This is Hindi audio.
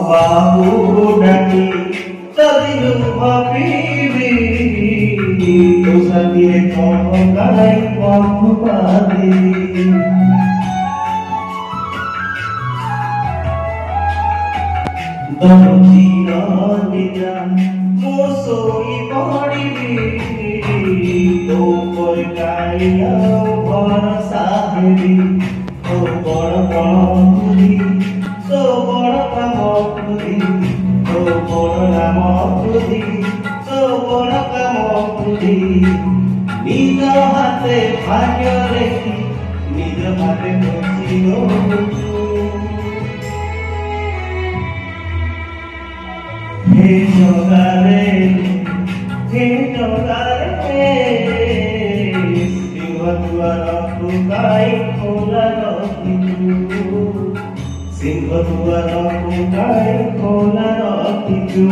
बाबू डाकी तदिनु भाबीबी तो सदिए चौकाई बंधु पादी दमचिर निद्रा मो सोई पड़िबी तो कोई गाइया भरसा देवी तो बड़ बड़ी तो बड़ काम खुदी तो बड़ नाम खुदी तो बड़ काम खुदी निज हाथे भाग्य रेखी निज हाथे बसी हे जगारे सिंह दुआर टुकाई खोला रखिचु सिंह दुआर टुकाई खोला रखिचु।